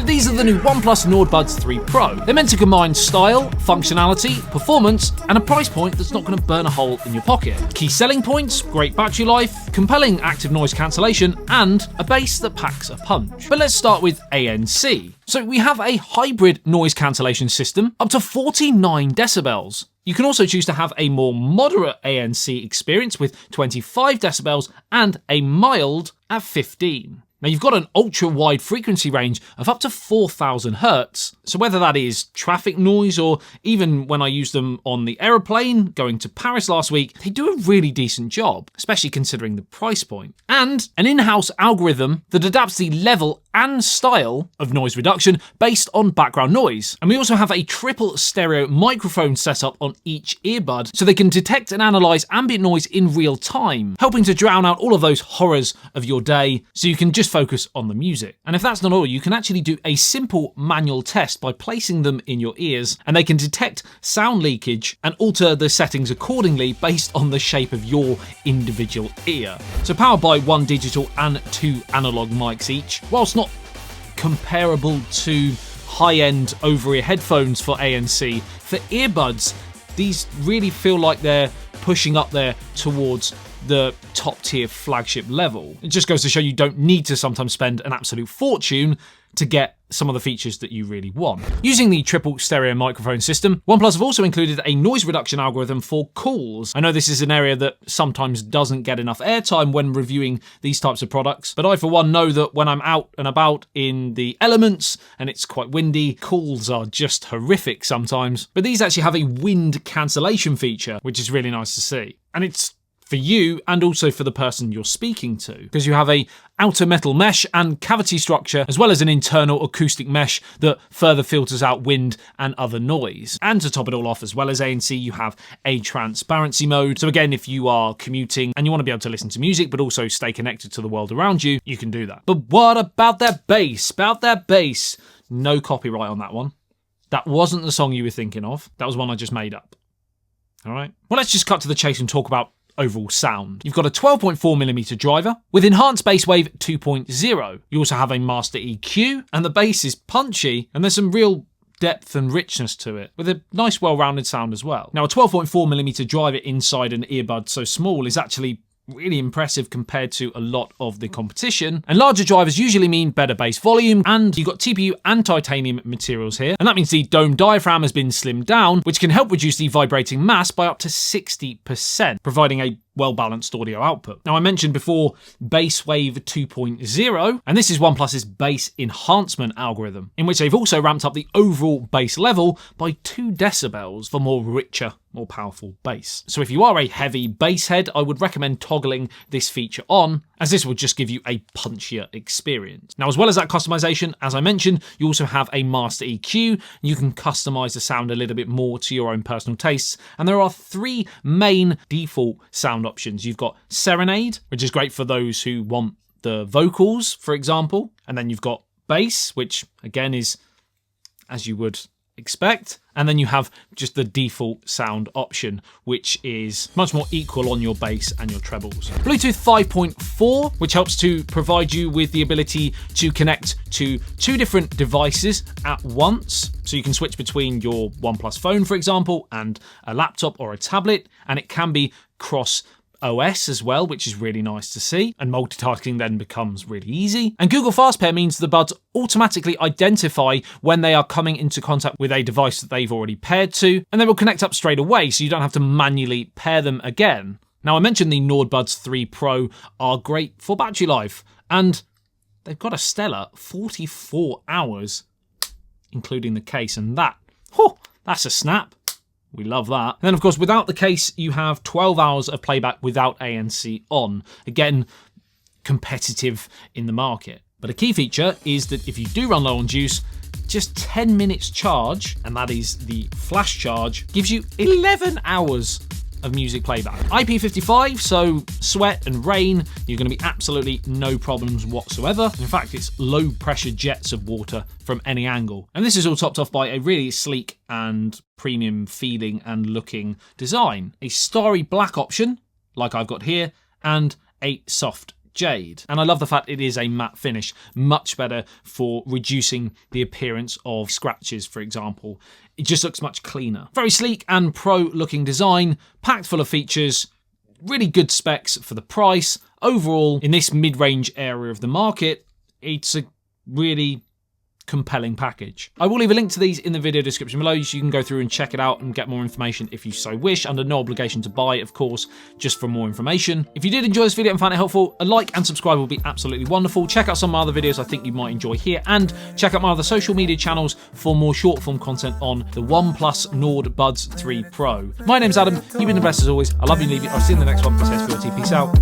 So these are the new OnePlus Nord Buds 3 Pro. They're meant to combine style, functionality, performance, and a price point that's not going to burn a hole in your pocket. Key selling points: great battery life, compelling active noise cancellation, and a bass that packs a punch. But let's start with ANC. So we have a hybrid noise cancellation system up to 49 decibels. You can also choose to have a more moderate ANC experience with 25 decibels and a mild at 15. Now you've got an ultra wide frequency range of up to 4,000 Hz, so whether that is traffic noise or even when I used them on the aeroplane going to Paris last week, they do a really decent job, especially considering the price point. And an in-house algorithm that adapts the level and style of noise reduction based on background noise. And we also have a triple stereo microphone setup on each earbud so they can detect and analyze ambient noise in real time, helping to drown out all of those horrors of your day so you can just focus on the music. And if that's not all, you can actually do a simple manual test by placing them in your ears, and they can detect sound leakage and alter the settings accordingly based on the shape of your individual ear. So powered by 1 digital and 2 analog mics each, whilst not comparable to high-end over-ear headphones for ANC, for earbuds, these really feel like they're pushing up there towards the top tier flagship level. It just goes to show you don't need to sometimes spend an absolute fortune to get some of the features that you really want. Using the triple stereo microphone system, OnePlus have also included a noise reduction algorithm for calls. I know this is an area that sometimes doesn't get enough airtime when reviewing these types of products, but I for one know that when I'm out and about in the elements and it's quite windy, calls are just horrific sometimes. But these actually have a wind cancellation feature, which is really nice to see. And it's for you and also for the person you're speaking to, because you have a outer metal mesh and cavity structure, as well as an internal acoustic mesh that further filters out wind and other noise. And to top it all off, as well as ANC, you have a transparency mode. So again, if you are commuting and you want to be able to listen to music but also stay connected to the world around you, you can do that. But what about that bass? No copyright on that one. That wasn't the song you were thinking of. That was one I just made up. All right. Well, let's just cut to the chase and talk about overall sound. You've got a 12.4mm driver with enhanced bass wave 2.0. You also have a master EQ, and the bass is punchy, and there's some real depth and richness to it, with a nice well-rounded sound as well. Now, a 12.4mm driver inside an earbud so small is actually really impressive compared to a lot of the competition, and larger drivers usually mean better bass volume, and you've got TPU and titanium materials here, and that means the dome diaphragm has been slimmed down, which can help reduce the vibrating mass by up to 60%, providing a well-balanced audio output. Now, I mentioned before bass wave 2.0, and this is OnePlus's bass enhancement algorithm, in which they've also ramped up the overall bass level by 2 decibels for more richer, more powerful bass. So if you are a heavy bass head, I would recommend toggling this feature on, as this will just give you a punchier experience. Now, as well as that customization, as I mentioned, you also have a master EQ. You can customize the sound a little bit more to your own personal tastes, and there are 3 main default sound options. You've got Serenade, which is great for those who want the vocals, for example, and then you've got Bass, which again is as you would expect, and then you have just the default sound option, which is much more equal on your bass and your trebles. Bluetooth 5.4, which helps to provide you with the ability to connect to 2 different devices at once. So you can switch between your OnePlus phone, for example, and a laptop or a tablet, and it can be cross OS as well, which is really nice to see, and multitasking then becomes really easy. And Google Fast Pair means the buds automatically identify when they are coming into contact with a device that they've already paired to, and they will connect up straight away, so you don't have to manually pair them again. Now, I mentioned the Nord Buds 3 Pro are great for battery life, and they've got a stellar 44 hours, including the case, and that's a snap. We love that. And then, of course, without the case, you have 12 hours of playback without ANC on. Again, competitive in the market. But a key feature is that if you do run low on juice, just 10 minutes charge, and that is the flash charge, gives you 11 hours of music playback. IP55, so sweat and rain, you're going to be absolutely no problems whatsoever. In fact, it's low pressure jets of water from any angle. And this is all topped off by a really sleek and premium feeling and looking design. A starry black option, like I've got here, and a soft jade. And I love the fact it is a matte finish, much better for reducing the appearance of scratches, for example. It just looks much cleaner. Very sleek and pro-looking design, packed full of features, really good specs for the price. Overall, in this mid-range area of the market, it's a really compelling package. I will leave a link to these in the video description below, so you can go through and check it out and get more information if you so wish, under no obligation to buy, of course, just for more information. If you did enjoy this video and found it helpful, a like and subscribe will be absolutely wonderful. Check out some of my other videos I think you might enjoy here, and check out my other social media channels for more short form content on the OnePlus Nord Buds 3 Pro. My name's Adam, you've been the best as always. I love you and leave you. I'll see you in the next one. It's ASBYT. Peace out.